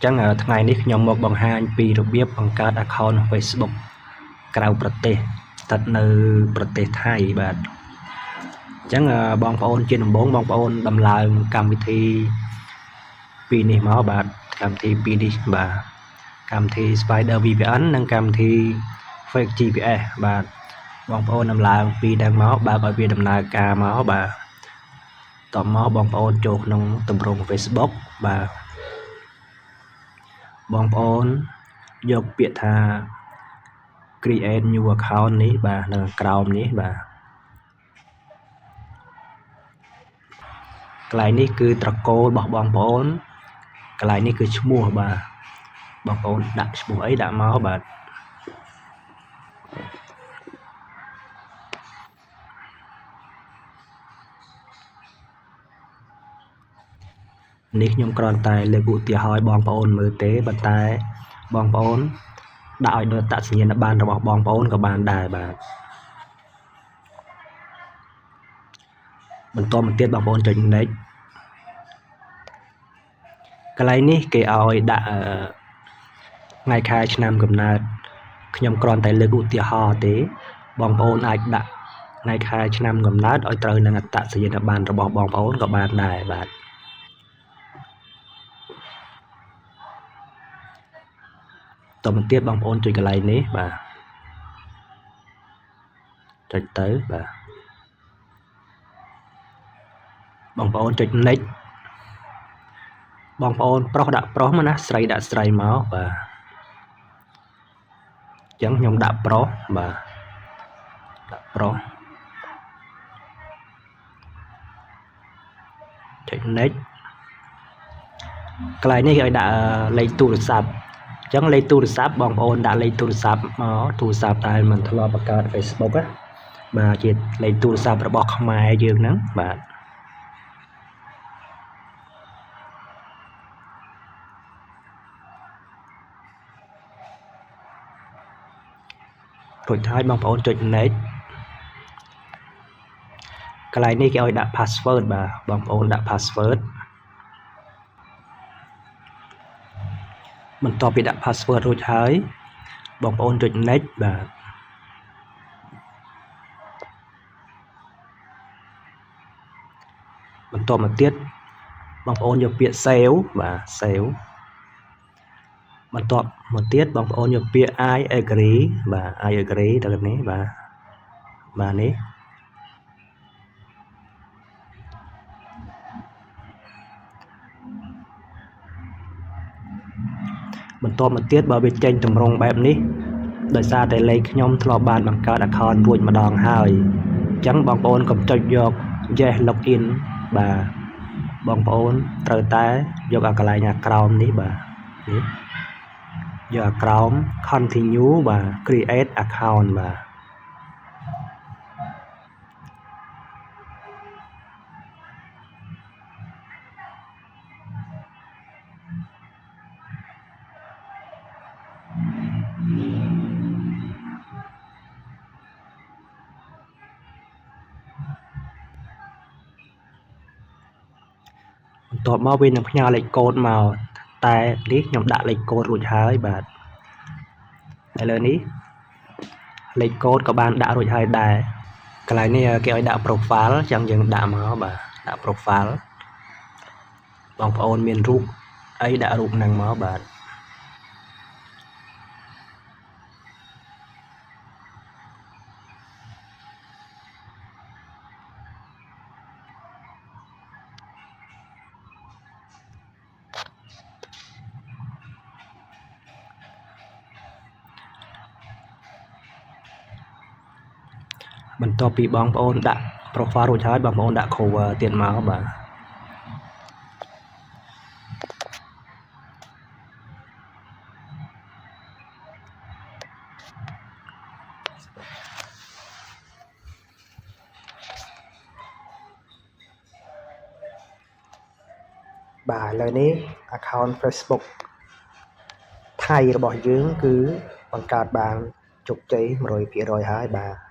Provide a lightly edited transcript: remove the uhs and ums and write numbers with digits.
ចឹងថ្ងៃនេះខ្ញុំមកបង្ហាញពីរបៀបបង្កើត account Facebook ក្រៅប្រទេសស្ថិតនៅប្រទេសថៃបាទចឹងបងប្អូនជាដំបូងបងប្អូនដំឡើងកម្មវិធីពីរនេះមកបាទកម្មវិធីពីរនេះបាទកម្មវិធី Spider VPN និងកម្មវិធី Fake GPS បាទបងប្អូនដំឡើងពីរហ្នឹងមកបើឲ្យវាដំណើរការមកបាទតមកបងប្អូនចូលក្នុងទម្រង់ Facebook បាទបងប្អូនយកពាក្យថា create new account នេះបាទនៅក្រោមនេះបាទកន្លែងនេះគឺត្រកូលរបស់បងប្អូនកន្លែងនេះគឺឈ្មោះបាទបងប្អូនដាក់ឈ្មោះអីដាក់មកបាទនេះខ្ញុំគ្រាន់តែលើកឧទាហរណ៍បងប្អូនមើលទេប៉ុន្តែបងប្អូនដាក់ឲ្យដល់អត្តសញ្ញាណប័ណ្ណរបស់បងប្អូនក៏បានដែរបាទបន្តមកទៀតបងប្អូនចុច next កន្លែងនេះគេឲ្យដាក់ថ្ងៃខែឆ្នាំកំណើតខ្ញុំគ្រាន់តែលើកឧទាហរណ៍ទេបងប្អូនអាចដាក់ថ្ងៃខែឆ្នាំកំណើតឲ្យត្រូវនឹងអត្តសញ្ញាណប័ណ្ណរបស់បងប្អូនក៏បានដែរបាទតទៅទៀតបងប្អូនចុចកន្លែងនេះបាទចុចទៅបាទបងប្អូនចុច next បងប្អូនប្រុសដាក់ប្រុសមកណាស្រីដាក់ស្រីមកបាទអញ្ចឹងខ្ញុំដាក់ប្រុសបាទដាក់ប្រុសចុច next កន្លែងនេះគេឲ្យដាក់លេខទូរស័ព្ទអញ្ចឹងលេខទូរស័ព្ទបងប្អូនដាក់លេខទូរស័ព្ទមកទូរស័ព្ទដែលមិនធ្លាប់បង្កើត Facebook ណាបាទជាលេខទូរស័ព្ទរបស់ខ្មែរយើងហ្នឹងបាទរួចហើយបងប្អូនចុច next កន្លែងនេះគេឲ្យដាក់ password បាទបងប្អូនដាក់ password បន្ទាប់ពីដាក់ password រួចហើយបងប្អូនចុច next បាទបន្តមកទៀតបងប្អូនយកពាក្យ save បាទ save បន្ទាប់មកទៀតបងប្អូនយកពាក្យ I agree បាទ I agree ទៅនេះបាទនេះបន្ទាប់មកទៀតបើវាចេញទម្រង់បែបនេះដោយសារតែលេខខ្ញុំធ្លាប់បានបង្កើត account រួចម្ដងហើយអញ្ចឹងបងប្អូនកុំចុចយក yes login បាទបងប្អូនត្រូវតែយកអាកន្លែងអាក្រោមនេះបាទនេះយកអាក្រោម continue បាទ create account បាទបន្ទាប់មកវានឹងផ្ញើលេខកូដមកតែនេះខ្ញុំដាក់លេខកូដរួចហើយបាទឥឡូវនេះលេខកូដក៏បានដាក់រួចហើយដែរកន្លែងនេះគេឲ្យដាក់ profile អញ្ចឹងយើងដាក់មកបាទដាក់ profile បងប្អូនមានរូបអីដាក់រូបហ្នឹងមកបាទបន្ទាប់ពីបងប្អូនដាក់ profile រួចហើយបងប្អូនដាក់ cover ទៀតមកបាទបាទឥឡូវនេះ account Facebook ថៃរបស់យើងគឺបង្កើតបានជោគជ័យ 100% ហើយបាទ